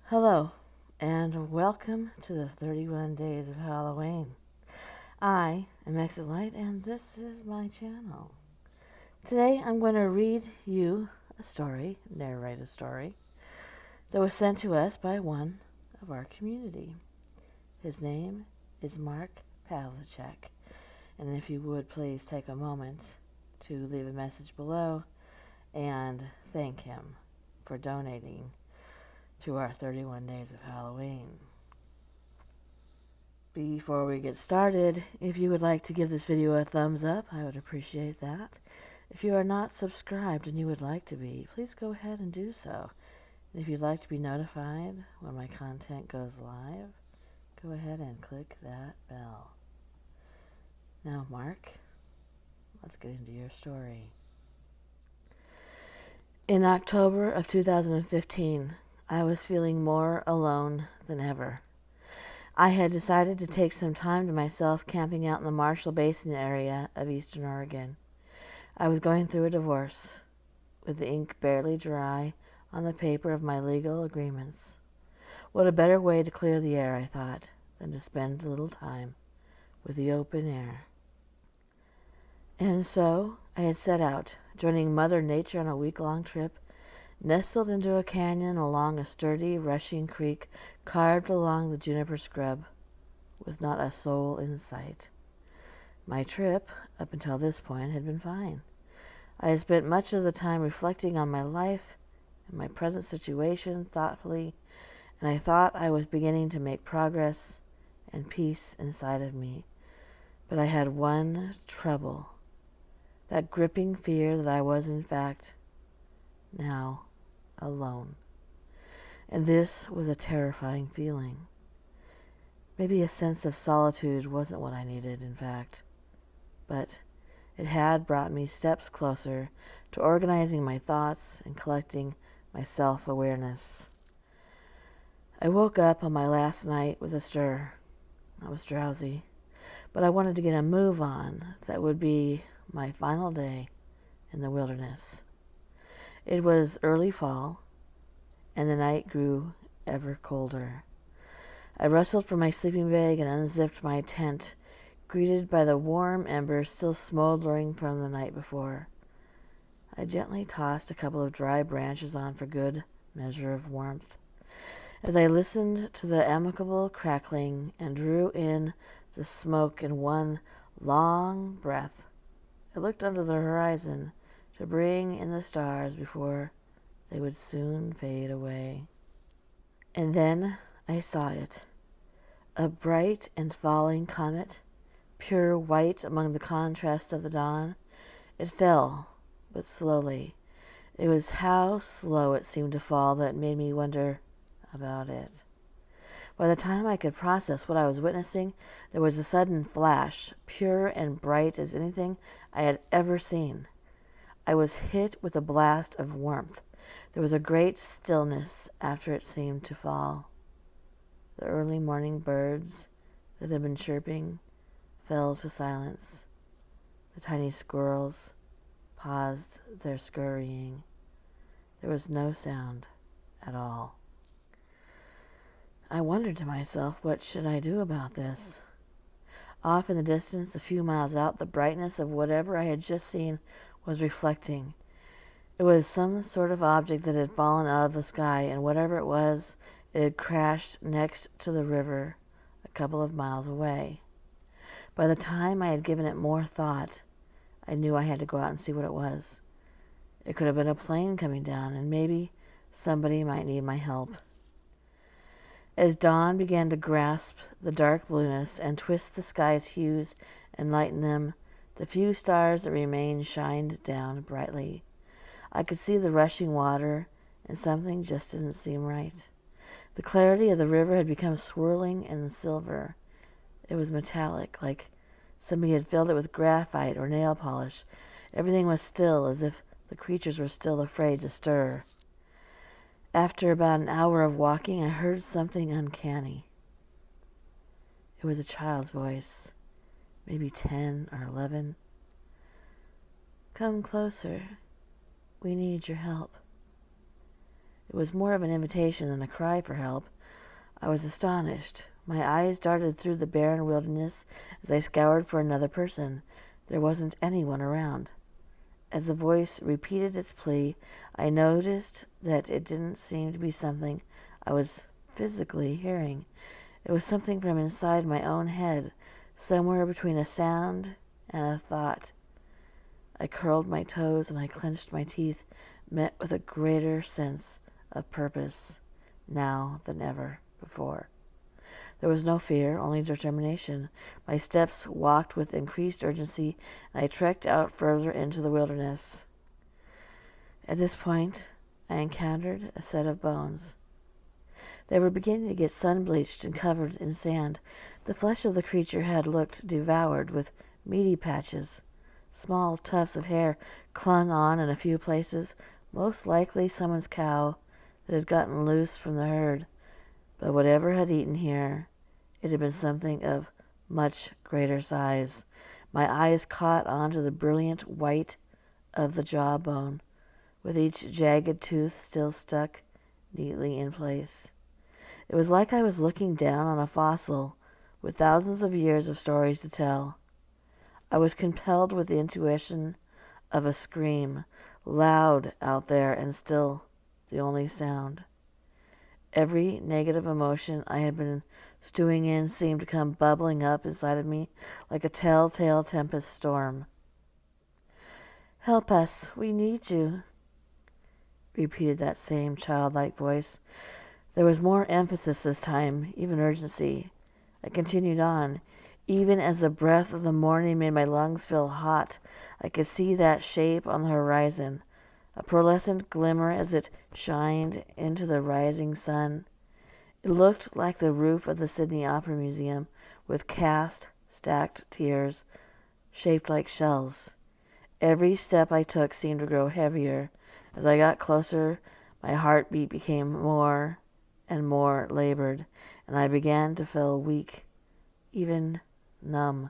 Hello, and welcome to the 31 Days of Halloween. I am Exit Light, and this is my channel. Today I'm going to read you narrate a story, that was sent to us by one of our community. His name is Mark Pavlicek, and if you would please take a moment to leave a message below and thank him for donating to our 31 Days of Halloween. Before we get started, if you would like to give this video a thumbs up, I would appreciate that. If you are not subscribed and you would like to be, please go ahead and do so. And if you'd like to be notified when my content goes live, go ahead and click that bell. Now, Mark, let's get into your story. In October of 2015, I was feeling more alone than ever. I had decided to take some time to myself camping out in the Marshall Basin area of eastern Oregon. I was going through a divorce, with the ink barely dry on the paper of my legal agreements. What a better way to clear the air, I thought, than to spend a little time with the open air. And so I had set out, joining Mother Nature on a week-long trip, nestled into a canyon along a sturdy, rushing creek carved along the juniper scrub, with not a soul in sight. My trip, up until this point, had been fine. I had spent much of the time reflecting on my life and my present situation thoughtfully, and I thought I was beginning to make progress and peace inside of me. But I had one trouble, that gripping fear that I was, in fact, now alone. And this was a terrifying feeling. Maybe a sense of solitude wasn't what I needed, in fact, but it had brought me steps closer to organizing my thoughts and collecting my self-awareness. I woke up on my last night with a stir. I was drowsy, but I wanted to get a move on that would be my final day in the wilderness. It was early fall, and the night grew ever colder. I rustled from my sleeping bag and unzipped my tent, greeted by the warm embers still smoldering from the night before. I gently tossed a couple of dry branches on for good measure of warmth. As I listened to the amicable crackling and drew in the smoke in one long breath, I looked under the horizon to bring in the stars before they would soon fade away. And then I saw it, a bright and falling comet, pure white among the contrast of the dawn. It fell, but slowly. It was how slow it seemed to fall that made me wonder about it. By the time I could process what I was witnessing, there was a sudden flash, pure and bright as anything I had ever seen. I was hit with a blast of warmth. There was a great stillness after it seemed to fall. The early morning birds that had been chirping fell to silence. The tiny squirrels paused their scurrying. There was no sound at all. I wondered to myself, what should I do about this? Off in the distance, a few miles out, the brightness of whatever I had just seen was reflecting. It was some sort of object that had fallen out of the sky, and whatever it was, it had crashed next to the river a couple of miles away. By the time I had given it more thought, I knew I had to go out and see what it was. It could have been a plane coming down, and maybe somebody might need my help. As dawn began to grasp the dark blueness and twist the sky's hues and lighten them, the few stars that remained shined down brightly. I could see the rushing water, and something just didn't seem right. The clarity of the river had become swirling and silver. It was metallic, like somebody had filled it with graphite or nail polish. Everything was still, as if the creatures were still afraid to stir. After about an hour of walking, I heard something uncanny. It was a child's voice, maybe 10 or 11. "Come closer. We need your help." It It was more of an invitation than a cry for help. I was astonished. My eyes darted through the barren wilderness as I scoured for another person. There wasn't anyone around. As the voice repeated its plea, I noticed that it didn't seem to be something I was physically hearing. It was something from inside my own head, somewhere between a sound and a thought. I curled my toes and I clenched my teeth, met with a greater sense of purpose now than ever before. There was no fear, only determination. My steps walked with increased urgency, and I trekked out further into the wilderness. At this point, I encountered a set of bones. They were beginning to get sun-bleached and covered in sand. The flesh of the creature had looked devoured, with meaty patches. Small tufts of hair clung on in a few places, most likely someone's cow that had gotten loose from the herd. But whatever had eaten here, it had been something of much greater size. My eyes caught on to the brilliant white of the jawbone, with each jagged tooth still stuck neatly in place. It was like I was looking down on a fossil with thousands of years of stories to tell. I was compelled with the intuition of a scream, loud out there and still the only sound. Every negative emotion I had been stewing in seemed to come bubbling up inside of me like a telltale tempest storm. "Help us, we need you," repeated that same childlike voice. There was more emphasis this time, even urgency. I continued on. Even as the breath of the morning made my lungs feel hot, I could see that shape on the horizon, a pearlescent glimmer as it shined into the rising sun. It looked like the roof of the Sydney Opera Museum, with cast, stacked tiers shaped like shells. Every step I took seemed to grow heavier. As I got closer, my heartbeat became more and more labored, and I began to feel weak, even numb.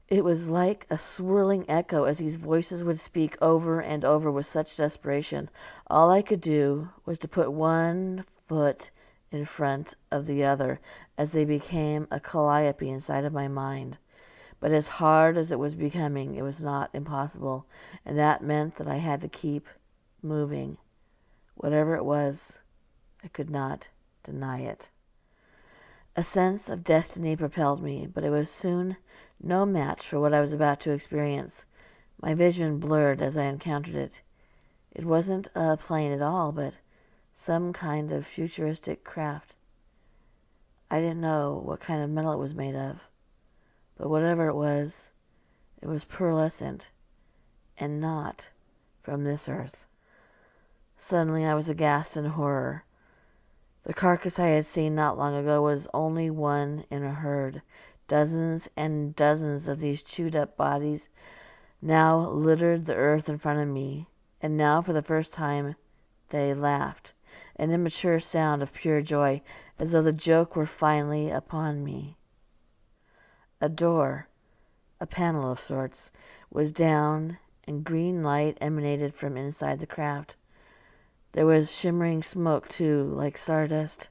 It was like a swirling echo as these voices would speak over and over with such desperation. All I could do was to put one foot in front of the other as they became a calliope inside of my mind. But as hard as it was becoming, it was not impossible, and that meant that I had to keep moving. Whatever it was, I could not deny it. A sense of destiny propelled me, but it was soon no match for what I was about to experience. My vision blurred as I encountered it. It wasn't a plane at all, but some kind of futuristic craft. I didn't know what kind of metal it was made of, but whatever it was pearlescent and not from this earth. Suddenly I was aghast in horror. The carcass I had seen not long ago was only one in a herd. Dozens and dozens of these chewed-up bodies now littered the earth in front of me, and now for the first time they laughed, an immature sound of pure joy, as though the joke were finally upon me. A door, a panel of sorts, was down, and green light emanated from inside the craft. There was shimmering smoke, too, like sawdust.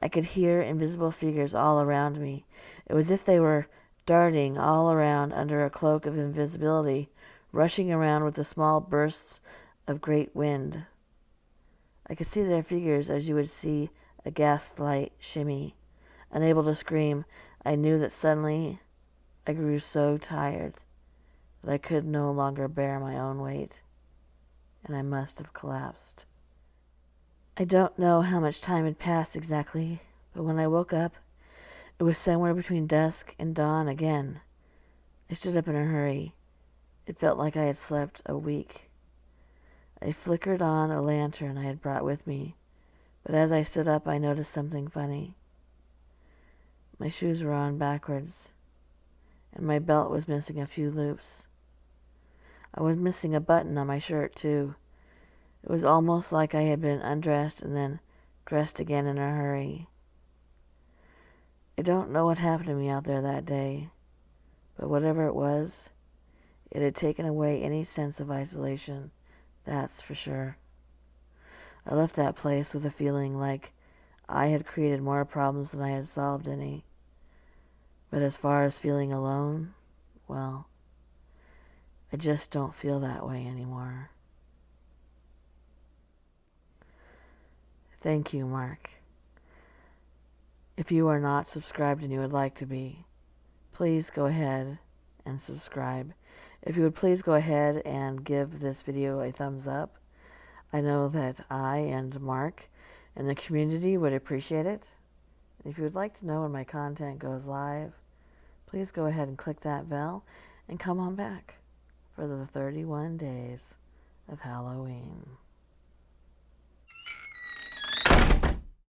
I could hear invisible figures all around me. It was as if they were darting all around under a cloak of invisibility, rushing around with the small bursts of great wind. I could see their figures as you would see a gaslight shimmy. Unable to scream, I knew that suddenly I grew so tired that I could no longer bear my own weight, and I must have collapsed. I don't know how much time had passed exactly, but when I woke up, it was somewhere between dusk and dawn again. I stood up in a hurry. It felt like I had slept a week. I flickered on a lantern I had brought with me, but as I stood up I noticed something funny. My shoes were on backwards, and my belt was missing a few loops. I was missing a button on my shirt, too. It was almost like I had been undressed and then dressed again in a hurry. I don't know what happened to me out there that day, but whatever it was, it had taken away any sense of isolation, that's for sure. I left that place with a feeling like I had created more problems than I had solved any. But as far as feeling alone, well, I just don't feel that way anymore. Thank you, Mark. If you are not subscribed and you would like to be, please go ahead and subscribe. If you would please go ahead and give this video a thumbs up. I know that I and Mark and the community would appreciate it. And if you would like to know when my content goes live, please go ahead and click that bell and come on back for the 31 days of Halloween.